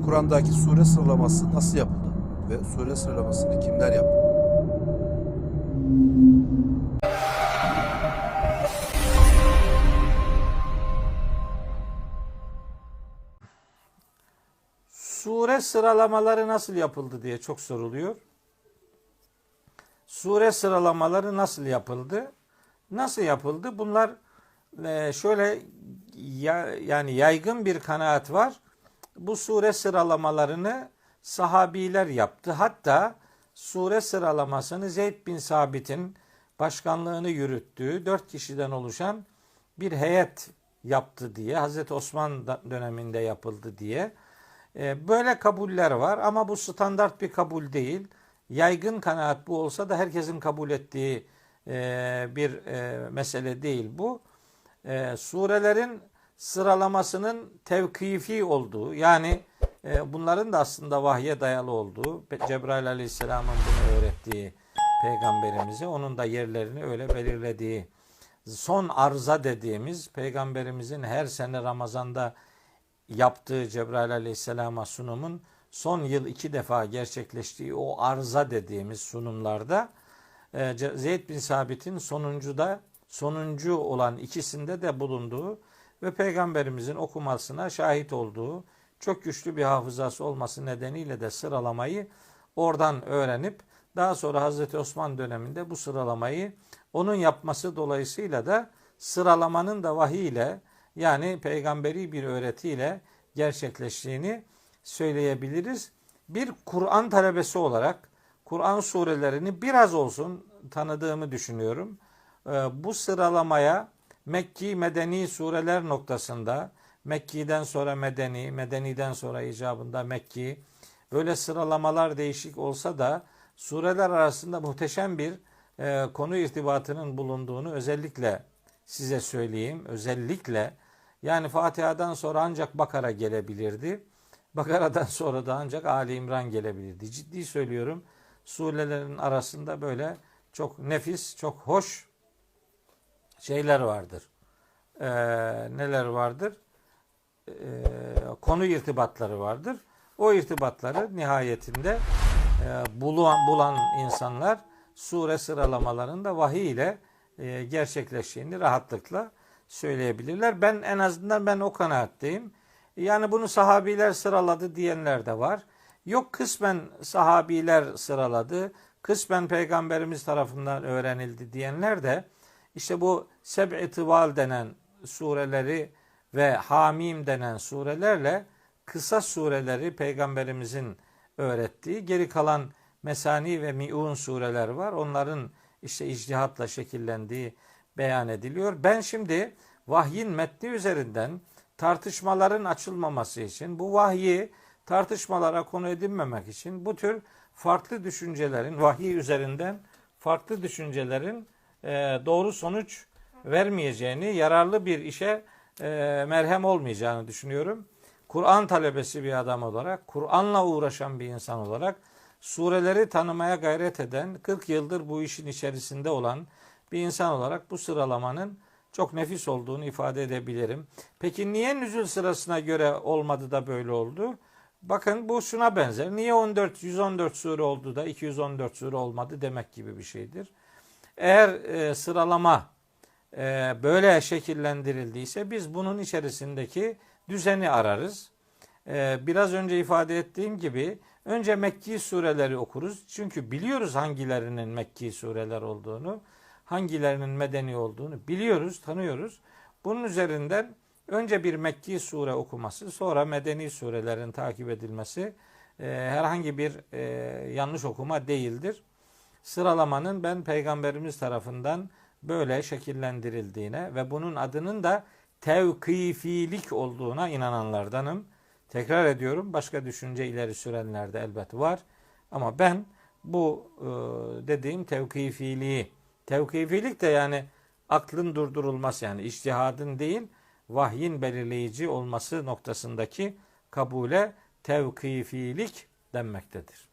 Kur'an'daki sure sıralaması nasıl yapıldı ve sure sıralamasını kimler yaptı? Sure sıralamaları nasıl yapıldı diye çok soruluyor. Sure sıralamaları nasıl yapıldı? Nasıl yapıldı? Bunlar şöyle yani yaygın bir kanaat var. Bu sure sıralamalarını sahabiler yaptı. Hatta sure sıralamasını Zeyd bin Sabit'in başkanlığını yürüttüğü 4 kişiden oluşan bir heyet yaptı diye, Hazreti Osman döneminde yapıldı diye böyle kabuller var ama bu standart bir kabul değil. Yaygın kanaat bu olsa da herkesin kabul ettiği bir mesele değil bu. Surelerin sıralamasının tevkifi olduğu, yani bunların da aslında vahye dayalı olduğu, Cebrail Aleyhisselam'ın bunu öğrettiği peygamberimize, onun da yerlerini öyle belirlediği, son arza dediğimiz peygamberimizin her sene Ramazan'da yaptığı Cebrail Aleyhisselam'a sunumun son yıl 2 defa gerçekleştiği o arza dediğimiz sunumlarda Zeyd bin Sabit'in sonuncu olan ikisinde de bulunduğu ve peygamberimizin okumasına şahit olduğu, çok güçlü bir hafızası olması nedeniyle de sıralamayı oradan öğrenip daha sonra Hazreti Osman döneminde bu sıralamayı onun yapması dolayısıyla da sıralamanın da vahiy ile, yani peygamberi bir öğretiyle gerçekleştiğini söyleyebiliriz. Bir Kur'an talebesi olarak Kur'an surelerini biraz olsun tanıdığımı düşünüyorum. Bu sıralamaya Mekki, Medeni sureler noktasında, Mekki'den sonra Medeni, Medeni'den sonra icabında Mekki, böyle sıralamalar değişik olsa da sureler arasında muhteşem bir konu irtibatının bulunduğunu özellikle size söyleyeyim. Özellikle, yani Fatiha'dan sonra ancak Bakara gelebilirdi. Bakara'dan sonra da ancak Ali İmran gelebilirdi. Ciddi söylüyorum. Surelerin arasında böyle çok nefis, çok hoş şeyler vardır. Neler vardır? Konu irtibatları vardır. O irtibatları nihayetinde bulan insanlar sure sıralamalarında vahiy ile gerçekleştiğini rahatlıkla söyleyebilirler. En azından o kanaatteyim. Yani bunu sahabiler sıraladı diyenler de var. Yok, kısmen sahabiler sıraladı, kısmen peygamberimiz tarafından öğrenildi diyenler de işte bu Seb-i Tıval denen sureleri ve Hamim denen surelerle kısa sureleri peygamberimizin öğrettiği, geri kalan Mesani ve Mi'un sureler var. Onların işte icdihatla şekillendiği beyan ediliyor. Ben şimdi vahyin metni üzerinden tartışmaların açılmaması için, bu vahyi tartışmalara konu edinmemek için bu tür farklı düşüncelerin, vahiy üzerinden farklı düşüncelerin doğru sonuç vermeyeceğini, yararlı bir işe merhem olmayacağını düşünüyorum. Kur'an talebesi bir adam olarak, Kur'an'la uğraşan bir insan olarak, sureleri tanımaya gayret eden, 40 yıldır bu işin içerisinde olan bir insan olarak bu sıralamanın çok nefis olduğunu ifade edebilirim. Peki niye nüzul sırasına göre olmadı da böyle oldu? Bakın, bu şuna benzer. Niye 114 sure oldu da 214 sure olmadı demek gibi bir şeydir. Eğer sıralama böyle şekillendirildiyse biz bunun içerisindeki düzeni ararız. Biraz önce ifade ettiğim gibi önce Mekki sureleri okuruz. Çünkü biliyoruz hangilerinin Mekki sureler olduğunu, hangilerinin Medeni olduğunu biliyoruz, tanıyoruz. Bunun üzerinden önce bir Mekki sure okuması, sonra Medeni surelerin takip edilmesi herhangi bir yanlış okuma değildir. Sıralamanın ben peygamberimiz tarafından böyle şekillendirildiğine ve bunun adının da tevkifilik olduğuna inananlardanım. Tekrar ediyorum, başka düşünce ileri sürenler de elbet var. Ama ben bu dediğim tevkifilik de yani aklın durdurulması, yani içtihadın değil vahyin belirleyici olması noktasındaki kabule tevkifilik denmektedir.